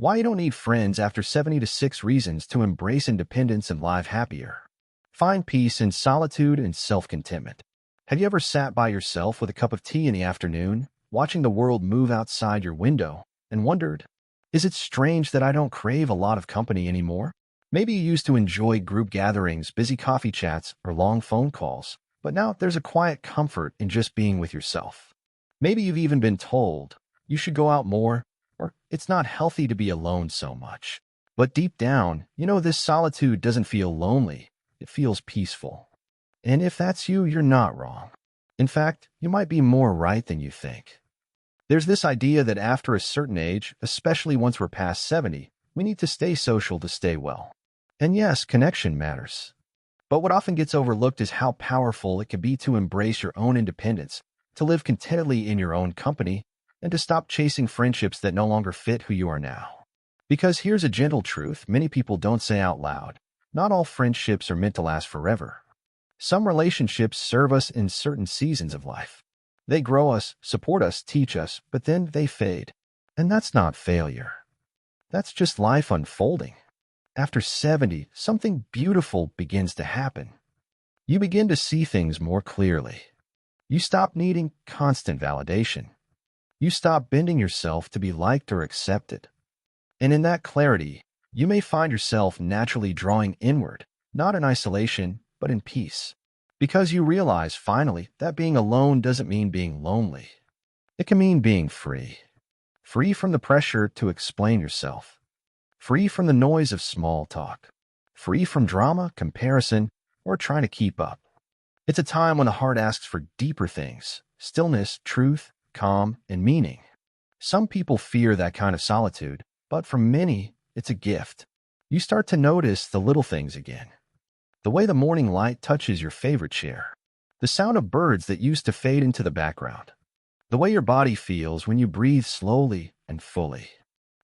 Why you don't need friends after 76 reasons to embrace independence and live happier. Find peace in solitude and self-contentment. Have you ever sat by yourself with a cup of tea in the afternoon, watching the world move outside your window, and wondered, is it strange that I don't crave a lot of company anymore? Maybe you used to enjoy group gatherings, busy coffee chats, or long phone calls, but now there's a quiet comfort in just being with yourself. Maybe you've even been told you should go out more, or it's not healthy to be alone so much. But deep down, you know this solitude doesn't feel lonely, it feels peaceful. And if that's you, you're not wrong. In fact, you might be more right than you think. There's this idea that after a certain age, especially once we're past 70, we need to stay social to stay well. And yes, connection matters. But what often gets overlooked is how powerful it can be to embrace your own independence, to live contentedly in your own company, and to stop chasing friendships that no longer fit who you are now. Because here's a gentle truth many people don't say out loud. Not all friendships are meant to last forever. Some relationships serve us in certain seasons of life. They grow us, support us, teach us, but then they fade. And that's not failure. That's just life unfolding. After 70, something beautiful begins to happen. You begin to see things more clearly. You stop needing constant validation. You stop bending yourself to be liked or accepted. And in that clarity, you may find yourself naturally drawing inward, not in isolation, but in peace. Because you realize, finally, that being alone doesn't mean being lonely. It can mean being free. Free from the pressure to explain yourself. Free from the noise of small talk. Free from drama, comparison, or trying to keep up. It's a time when the heart asks for deeper things: stillness, truth, calm, and meaning. Some people fear that kind of solitude, but for many, it's a gift. You start to notice the little things again. The way the morning light touches your favorite chair. The sound of birds that used to fade into the background. The way your body feels when you breathe slowly and fully.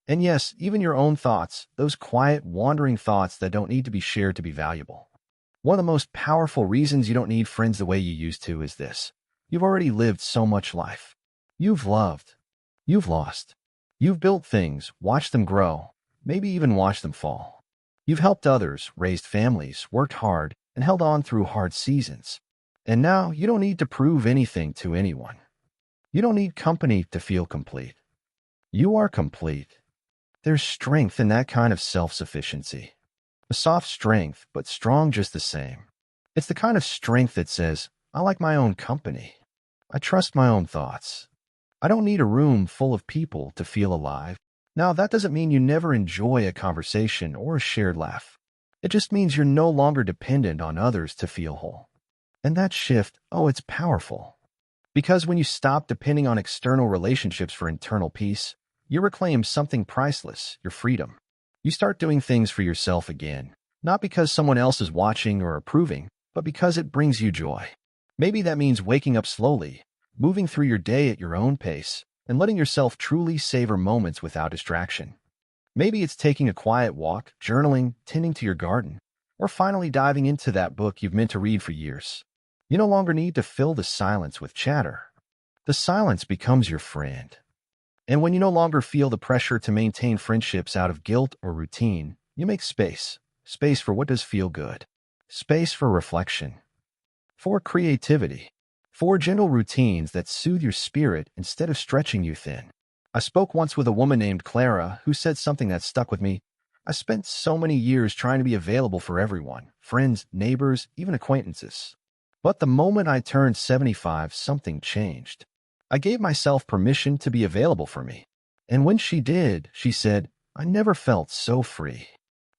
And yes, even your own thoughts, those quiet, wandering thoughts that don't need to be shared to be valuable. One of the most powerful reasons you don't need friends the way you used to is this. You've already lived so much life. You've loved. You've lost. You've built things, watched them grow, maybe even watched them fall. You've helped others, raised families, worked hard, and held on through hard seasons. And now you don't need to prove anything to anyone. You don't need company to feel complete. You are complete. There's strength in that kind of self-sufficiency. A soft strength, but strong just the same. It's the kind of strength that says, I like my own company. I trust my own thoughts. I don't need a room full of people to feel alive. Now, that doesn't mean you never enjoy a conversation or a shared laugh. It just means you're no longer dependent on others to feel whole. And that shift, it's powerful. Because when you stop depending on external relationships for internal peace, you reclaim something priceless, your freedom. You start doing things for yourself again, not because someone else is watching or approving, but because it brings you joy. Maybe that means waking up slowly, moving through your day at your own pace, and letting yourself truly savor moments without distraction. Maybe it's taking a quiet walk, journaling, tending to your garden, or finally diving into that book you've meant to read for years. You no longer need to fill the silence with chatter. The silence becomes your friend. And when you no longer feel the pressure to maintain friendships out of guilt or routine, you make space. Space for what does feel good. Space for reflection. For creativity. For gentle routines that soothe your spirit instead of stretching you thin. I spoke once with a woman named Clara who said something that stuck with me. I spent so many years trying to be available for everyone, friends, neighbors, even acquaintances. But the moment I turned 75, something changed. I gave myself permission to be available for me. And when she did, she said, I never felt so free.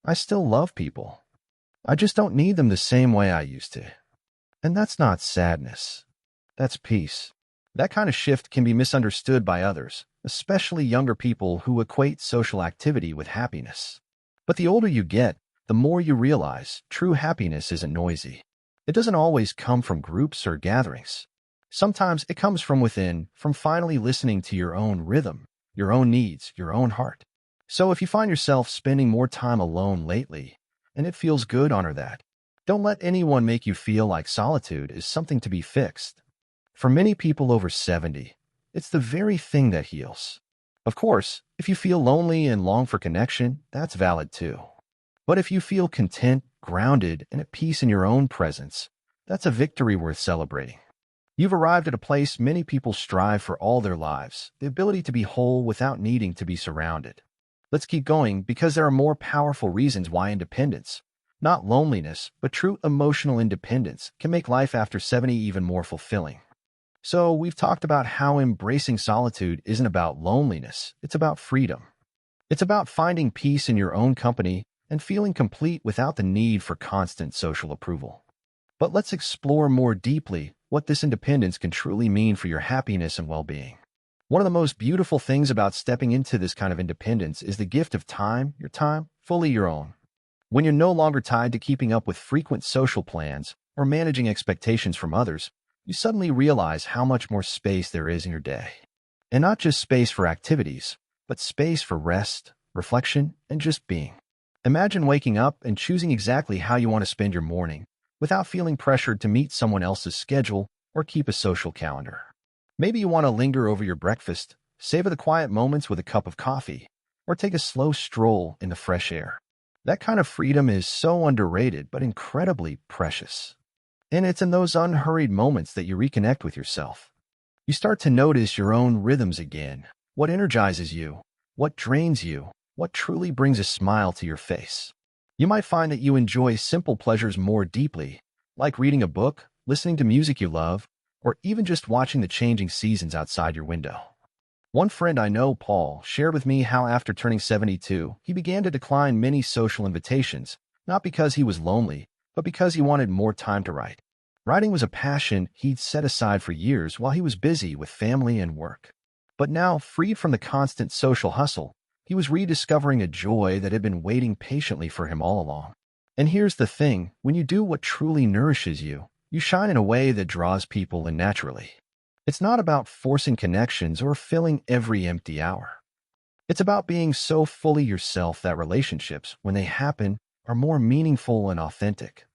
I still love people. I just don't need them the same way I used to. And that's not sadness. That's peace. That kind of shift can be misunderstood by others, especially younger people who equate social activity with happiness. But the older you get, the more you realize true happiness isn't noisy. It doesn't always come from groups or gatherings. Sometimes it comes from within, from finally listening to your own rhythm, your own needs, your own heart. So if you find yourself spending more time alone lately, and it feels good, honor that. Don't let anyone make you feel like solitude is something to be fixed. For many people over 70, it's the very thing that heals. Of course, if you feel lonely and long for connection, that's valid too. But if you feel content, grounded, and at peace in your own presence, that's a victory worth celebrating. You've arrived at a place many people strive for all their lives, the ability to be whole without needing to be surrounded. Let's keep going because there are more powerful reasons why independence, not loneliness, but true emotional independence, can make life after 70 even more fulfilling. So, we've talked about how embracing solitude isn't about loneliness, it's about freedom. It's about finding peace in your own company and feeling complete without the need for constant social approval. But let's explore more deeply what this independence can truly mean for your happiness and well-being. One of the most beautiful things about stepping into this kind of independence is the gift of time, your time, fully your own. When you're no longer tied to keeping up with frequent social plans or managing expectations from others, you suddenly realize how much more space there is in your day. And not just space for activities, but space for rest, reflection, and just being. Imagine waking up and choosing exactly how you want to spend your morning without feeling pressured to meet someone else's schedule or keep a social calendar. Maybe you want to linger over your breakfast, savor the quiet moments with a cup of coffee, or take a slow stroll in the fresh air. That kind of freedom is so underrated but incredibly precious. And it's in those unhurried moments that you reconnect with yourself. You start to notice your own rhythms again, what energizes you, what drains you, what truly brings a smile to your face. You might find that you enjoy simple pleasures more deeply, like reading a book, listening to music you love, or even just watching the changing seasons outside your window. One friend I know, Paul, shared with me how after turning 72, he began to decline many social invitations, not because he was lonely, but because he wanted more time to write. Writing was a passion he'd set aside for years while he was busy with family and work. But now, freed from the constant social hustle, he was rediscovering a joy that had been waiting patiently for him all along. And here's the thing, when you do what truly nourishes you, you shine in a way that draws people in naturally. It's not about forcing connections or filling every empty hour. It's about being so fully yourself that relationships, when they happen, are more meaningful and authentic.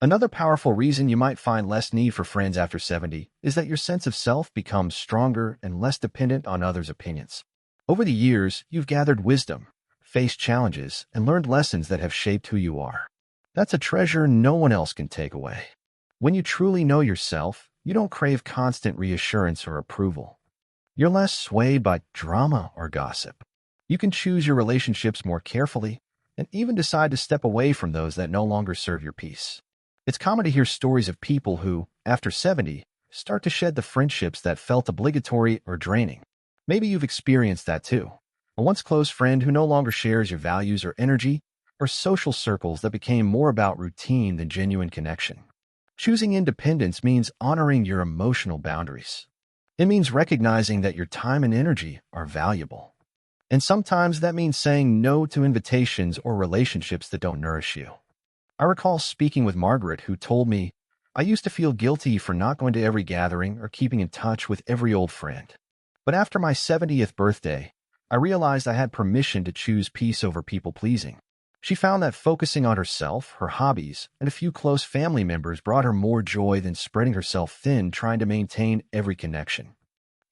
Another powerful reason you might find less need for friends after 70 is that your sense of self becomes stronger and less dependent on others' opinions. Over the years, you've gathered wisdom, faced challenges, and learned lessons that have shaped who you are. That's a treasure no one else can take away. When you truly know yourself, you don't crave constant reassurance or approval. You're less swayed by drama or gossip. You can choose your relationships more carefully and even decide to step away from those that no longer serve your peace. It's common to hear stories of people who, after 70, start to shed the friendships that felt obligatory or draining. Maybe you've experienced that too. A once close friend who no longer shares your values or energy, or social circles that became more about routine than genuine connection. Choosing independence means honoring your emotional boundaries. It means recognizing that your time and energy are valuable. And sometimes that means saying no to invitations or relationships that don't nourish you. I recall speaking with Margaret, who told me, "I used to feel guilty for not going to every gathering or keeping in touch with every old friend. But after my 70th birthday, I realized I had permission to choose peace over people-pleasing." She found that focusing on herself, her hobbies, and a few close family members brought her more joy than spreading herself thin trying to maintain every connection.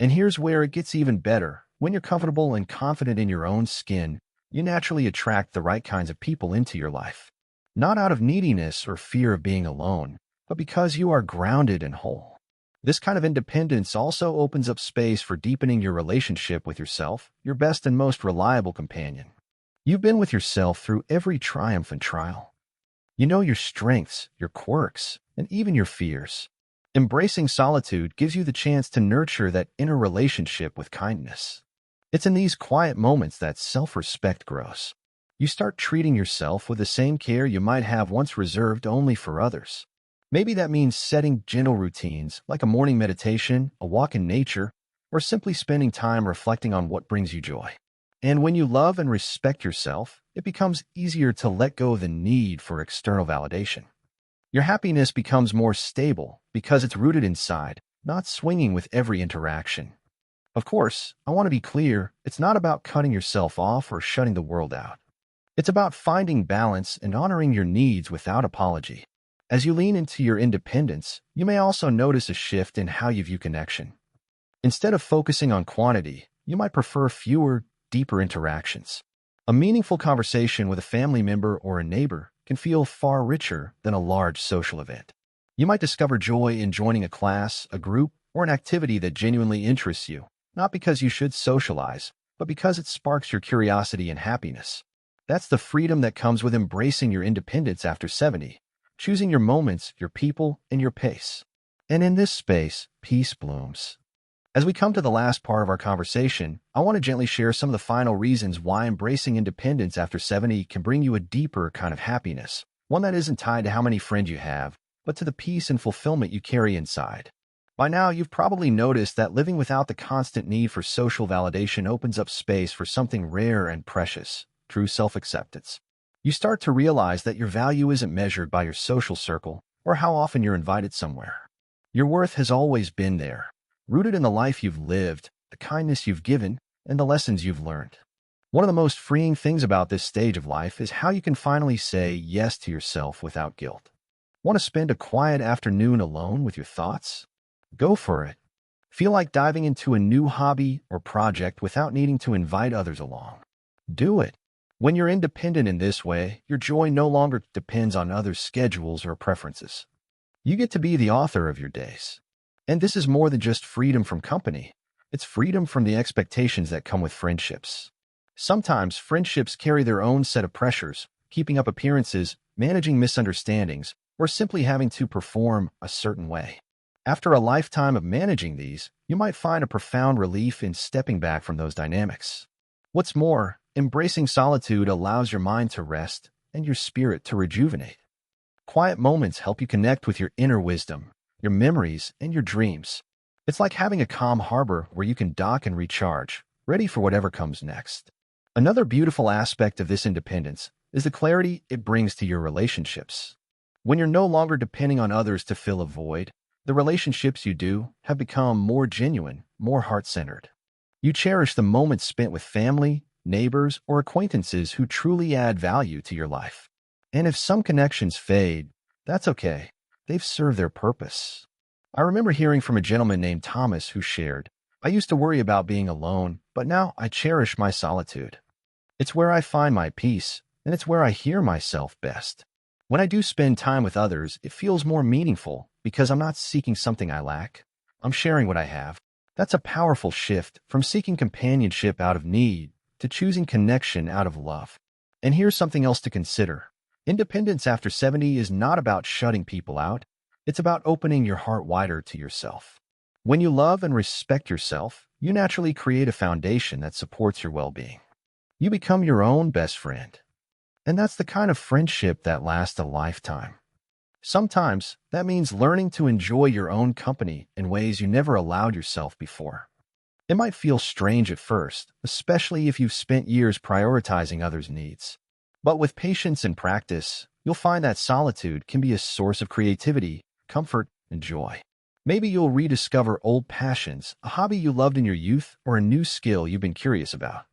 And here's where it gets even better. When you're comfortable and confident in your own skin, you naturally attract the right kinds of people into your life. Not out of neediness or fear of being alone, but because you are grounded and whole. This kind of independence also opens up space for deepening your relationship with yourself, your best and most reliable companion. You've been with yourself through every triumph and trial. You know your strengths, your quirks, and even your fears. Embracing solitude gives you the chance to nurture that inner relationship with kindness. It's in these quiet moments that self-respect grows. You start treating yourself with the same care you might have once reserved only for others. Maybe that means setting gentle routines, like a morning meditation, a walk in nature, or simply spending time reflecting on what brings you joy. And when you love and respect yourself, it becomes easier to let go of the need for external validation. Your happiness becomes more stable because it's rooted inside, not swinging with every interaction. Of course, I want to be clear, it's not about cutting yourself off or shutting the world out. It's about finding balance and honoring your needs without apology. As you lean into your independence, you may also notice a shift in how you view connection. Instead of focusing on quantity, you might prefer fewer, deeper interactions. A meaningful conversation with a family member or a neighbor can feel far richer than a large social event. You might discover joy in joining a class, a group, or an activity that genuinely interests you, not because you should socialize, but because it sparks your curiosity and happiness. That's the freedom that comes with embracing your independence after 70, choosing your moments, your people, and your pace. And in this space, peace blooms. As we come to the last part of our conversation, I want to gently share some of the final reasons why embracing independence after 70 can bring you a deeper kind of happiness, one that isn't tied to how many friends you have, but to the peace and fulfillment you carry inside. By now, you've probably noticed that living without the constant need for social validation opens up space for something rare and precious, true self-acceptance. You start to realize that your value isn't measured by your social circle or how often you're invited somewhere. Your worth has always been there, rooted in the life you've lived, the kindness you've given, and the lessons you've learned. One of the most freeing things about this stage of life is how you can finally say yes to yourself without guilt. Want to spend a quiet afternoon alone with your thoughts? Go for it. Feel like diving into a new hobby or project without needing to invite others along? Do it. When you're independent in this way, your joy no longer depends on others' schedules or preferences. You get to be the author of your days. And this is more than just freedom from company. It's freedom from the expectations that come with friendships. Sometimes friendships carry their own set of pressures, keeping up appearances, managing misunderstandings, or simply having to perform a certain way. After a lifetime of managing these, you might find a profound relief in stepping back from those dynamics. What's more, embracing solitude allows your mind to rest and your spirit to rejuvenate. Quiet moments help you connect with your inner wisdom, your memories, and your dreams. It's like having a calm harbor where you can dock and recharge, ready for whatever comes next. Another beautiful aspect of this independence is the clarity it brings to your relationships. When you're no longer depending on others to fill a void, the relationships you do have become more genuine, more heart-centered. You cherish the moments spent with family, neighbors, or acquaintances who truly add value to your life. And if some connections fade, that's okay. They've served their purpose. I remember hearing from a gentleman named Thomas who shared, "I used to worry about being alone, but now I cherish my solitude. It's where I find my peace, and it's where I hear myself best. When I do spend time with others, it feels more meaningful because I'm not seeking something I lack. I'm sharing what I have." That's a powerful shift from seeking companionship out of need to choosing connection out of love. And here's something else to consider. Independence after 70 is not about shutting people out. It's about opening your heart wider to yourself. When you love and respect yourself, you naturally create a foundation that supports your well-being. You become your own best friend. And that's the kind of friendship that lasts a lifetime. Sometimes that means learning to enjoy your own company in ways you never allowed yourself before. It might feel strange at first, especially if you've spent years prioritizing others' needs. But with patience and practice, you'll find that solitude can be a source of creativity, comfort, and joy. Maybe you'll rediscover old passions, a hobby you loved in your youth, or a new skill you've been curious about.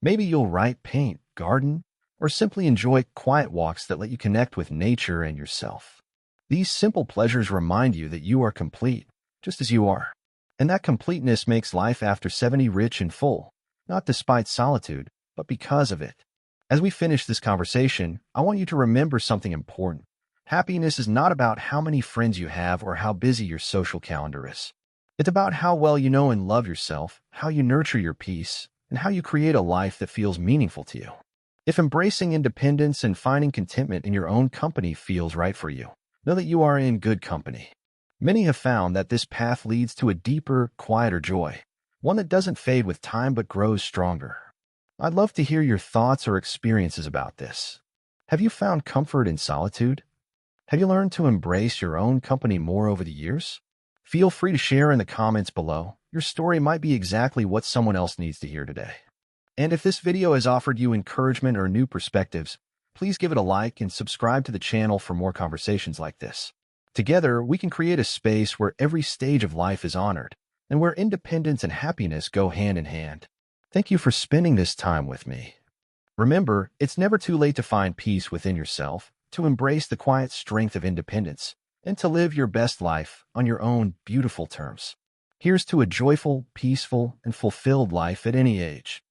Maybe you'll write, paint, garden, or simply enjoy quiet walks that let you connect with nature and yourself. These simple pleasures remind you that you are complete, just as you are. And that completeness makes life after 70 rich and full, not despite solitude, but because of it. As we finish this conversation, I want you to remember something important. Happiness is not about how many friends you have or how busy your social calendar is. It's about how well you know and love yourself, how you nurture your peace, and how you create a life that feels meaningful to you. If embracing independence and finding contentment in your own company feels right for you, know that you are in good company. Many have found that this path leads to a deeper, quieter joy, one that doesn't fade with time but grows stronger. I'd love to hear your thoughts or experiences about this. Have you found comfort in solitude? Have you learned to embrace your own company more over the years? Feel free to share in the comments below. Your story might be exactly what someone else needs to hear today. And if this video has offered you encouragement or new perspectives, please give it a like and subscribe to the channel for more conversations like this. Together, we can create a space where every stage of life is honored and where independence and happiness go hand in hand. Thank you for spending this time with me. Remember, it's never too late to find peace within yourself, to embrace the quiet strength of independence, and to live your best life on your own beautiful terms. Here's to a joyful, peaceful, and fulfilled life at any age.